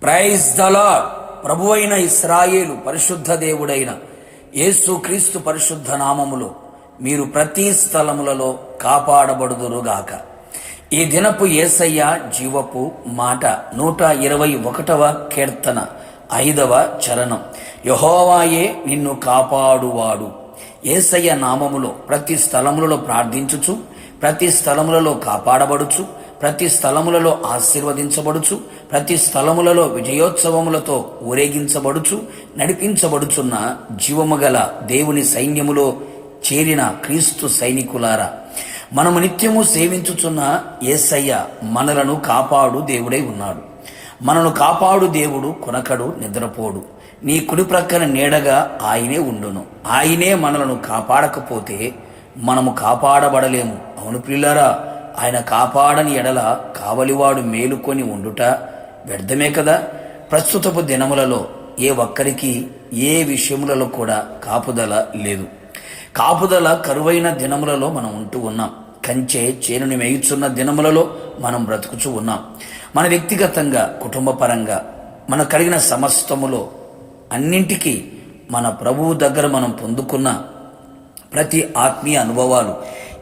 Praise the lord. ప్రభువైన ఇశ్రాయేలు పరిశుద్ధ దేవుడైన యేసు క్రీస్తు పరిశుద్ధ నామములో మీరు ప్రతి స్థలములలో కాపాడబడుదురుగాక. ఈ దినపు యేసయ్య జీవపు మాట 121వ కీర్తన 5వ చరణం. యెహోవాయే నిన్ను కాపాడువాడు. యేసయ్య నామములో ప్రతి స్థలములలో ప్రార్థించుచు, ప్రతి స్థలములలో కాపాడబడుచు, ప్రతి స్థలములలో ఆశీర్వదించబడుచు, ప్రతి స్థలములలో విజయోత్సవములతో ఊరేగించబడుచు నడిపించబడుచున్న జీవము గల దేవుని సైన్యములో చేరిన క్రీస్తు సైనికులారా, మనము నిత్యము సేవించుచున్న యేసయ్య మనలను కాపాడు దేవుడై ఉన్నాడు. మనను కాపాడు దేవుడు కొనకడు, నిద్రపోడు. నీ కుడి ప్రక్కన నీడగా ఆయనే ఉండును. ఆయనే మనలను కాపాడకపోతే మనము కాపాడబడలేము. అవును ప్రియులారా, ఆయన కాపాడని ఎడల కావలివాడు మేలుకొని ఉండుట వ్యర్థమే కదా. ప్రస్తుతపు దినములలో ఏ ఒక్కరికి ఏ విషయములలో కూడా కాపుదల లేదు. కాపుదల కరువైన దినములలో మనం ఉంటూ ఉన్నాం. కంచె చేనుని మేయుచున్న దినములలో మనం బ్రతుకుచూ ఉన్నాం. మన వ్యక్తిగతంగా, కుటుంబ పరంగా మన కలిగిన సమస్తములో అన్నింటికీ మన ప్రభువు దగ్గర మనం పొందుకున్న ప్రతి ఆత్మీయ అనుభవాలు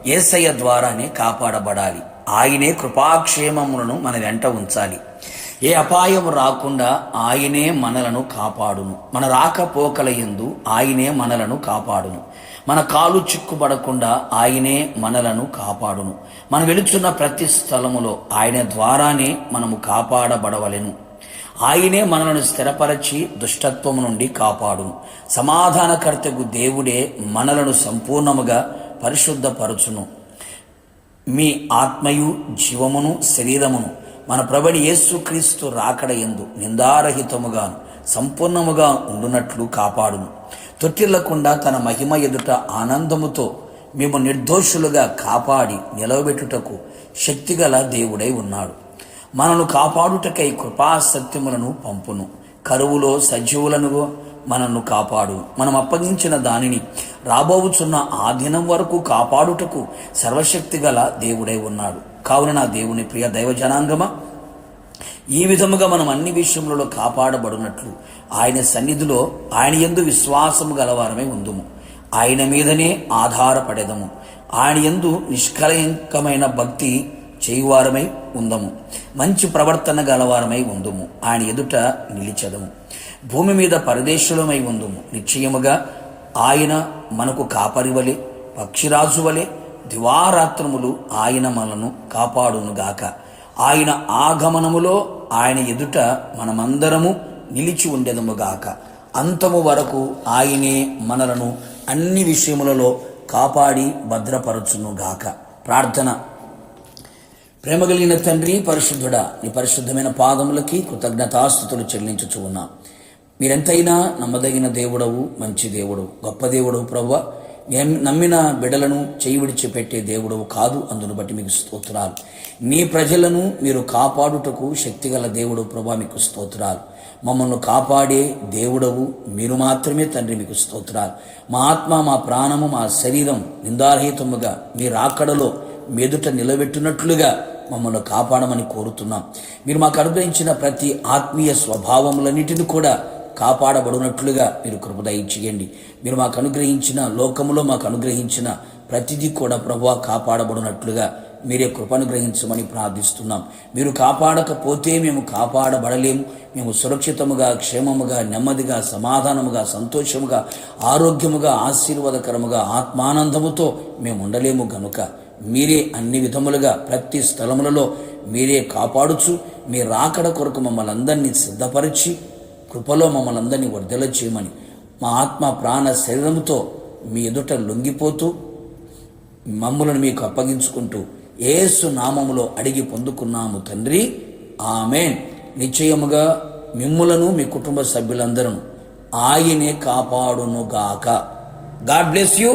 యేసయ్య ద్వారానే కాపాడబడాలి. ఆయనే కృపాక్షేమములను మన వెంట ఉంచాలి. ఏ అపాయము రాకుండా ఆయనే మనలను కాపాడును. మన రాకపోకల యందు ఆయనే మనలను కాపాడును. మన కాలు చిక్కుబడకుండా ఆయనే మనలను కాపాడును. మనం వెళుచున్న ప్రతి స్థలములో ఆయన ద్వారానే మనము కాపాడబడవలెను. ఆయనే మనలను స్థిరపరచి దుష్టత్వము నుండి కాపాడును. సమాధానకర్తకు దేవుడే మనలను సంపూర్ణముగా పరిశుద్ధపరచును. మీ ఆత్మయు జీవమును శరీరమును మన ప్రభువైన యేసుక్రీస్తు రాకడ యందు నిందారహితముగాను సంపూర్ణముగా ఉండునట్లు కాపాడును. తొట్టిల్లకుండా తన మహిమ ఎదుట ఆనందముతో మేము నిర్దోషులుగా కాపాడి నిలవబెట్టుటకు శక్తిగల దేవుడై ఉన్నాడు. మనను కాపాడుటకై కృపాసత్యములను పంపును. కరువులో సజీవులను మనను కాపాడు. మనం అప్పగించిన దానిని రాబోవుచున్న ఆ దినం వరకు కాపాడుటకు సర్వశక్తి గల దేవుడై ఉన్నాడు. కావున నా దేవుని ప్రియ దైవ జనాంగమా, ఈ విధముగా మనం అన్ని విషయములలో కాపాడబడినట్లు ఆయన సన్నిధిలో ఆయన యందు విశ్వాసము గలవారమై ఉందుము. ఆయన మీదనే ఆధారపడేదము. ఆయన యందు నిష్కలంకమైన భక్తి చేయువారమై ఉందము. మంచి ప్రవర్తన గలవారమై ఉందుము. ఆయన ఎదుట నిలిచెదము. భూమి మీద పరదేశులమై ఉందుము. నిశ్చయముగా ఆయన మనకు కాపరివలే, పక్షిరాజు వలె దివారాత్రములు ఆయన మనను కాపాడునుగాక. ఆయన ఆగమనములో ఆయన ఎదుట మనమందరము నిలిచి ఉండెదముగాక. అంతము వరకు ఆయనే మనలను అన్ని విషయములలో కాపాడి భద్రపరచునుగాక. ప్రార్థన. ప్రేమ కలిగిన తండ్రి, పరిశుద్ధుడా, నీ పరిశుద్ధమైన పాదములకి కృతజ్ఞతాస్తుతులు చెల్లించుచు ఉన్నాం. మీరెంతైనా నమ్మదగిన దేవుడవు, మంచి దేవుడవు, గొప్ప దేవుడవు ప్రభువా. నమ్మిన బిడలను చేయి విడిచిపెట్టే దేవుడవు కాదు. అందును బట్టి మీకు స్తోత్రాలు. నీ ప్రజలను మీరు కాపాడుటకు శక్తిగల దేవుడు ప్రభువా, మీకు స్తోత్రాలు. మమ్మల్ని కాపాడే దేవుడవు మీరు మాత్రమే తండ్రి, మీకు స్తోత్రాలు. మా ఆత్మ, మా ప్రాణము, మా శరీరం నిందారహితముగా మీ రాకడలో మెదుట నిలబెట్టినట్లుగా మమ్మల్ని కాపాడమని కోరుతున్నాం. మీరు మాకు అనుగ్రహించిన ప్రతి ఆత్మీయ స్వభావములన్నిటిని కూడా కాపాడబడినట్లుగా మీరు కృప దయచేయండి. మీరు మాకు అనుగ్రహించిన లోకములో మాకు అనుగ్రహించిన ప్రతిదీ కూడా ప్రభువా కాపాడబడినట్లుగా మీరే కృపనుగ్రహించమని ప్రార్థిస్తున్నాం. మీరు కాపాడకపోతే మేము కాపాడబడలేము. మేము సురక్షితముగా, క్షేమముగా, నెమ్మదిగా, సమాధానముగా, సంతోషముగా, ఆరోగ్యముగా, ఆశీర్వాదకరముగా, ఆత్మానందముతో మేము ఉండలేము గనుక మీరే అన్ని విధములుగా ప్రతి స్థలములలో మీరే కాపాడుచు మీ రాకడ కొరకు మమ్మల్ని అందరినీ సిద్ధపరిచి కృపలో మమ్మల్ని అందరినీ వర్ధల చేయమని మా ఆత్మ, ప్రాణ, శరీరముతో మీ ఎదుట లొంగిపోతూ మమ్ములను మీకు అప్పగించుకుంటూ యేసు నామములో అడిగి పొందుకున్నాము తండ్రి, ఆమేన్. నిశ్చయముగా మిమ్ములను మీ కుటుంబ సభ్యులందరూ ఆయనే కాపాడునుగాక. God bless you.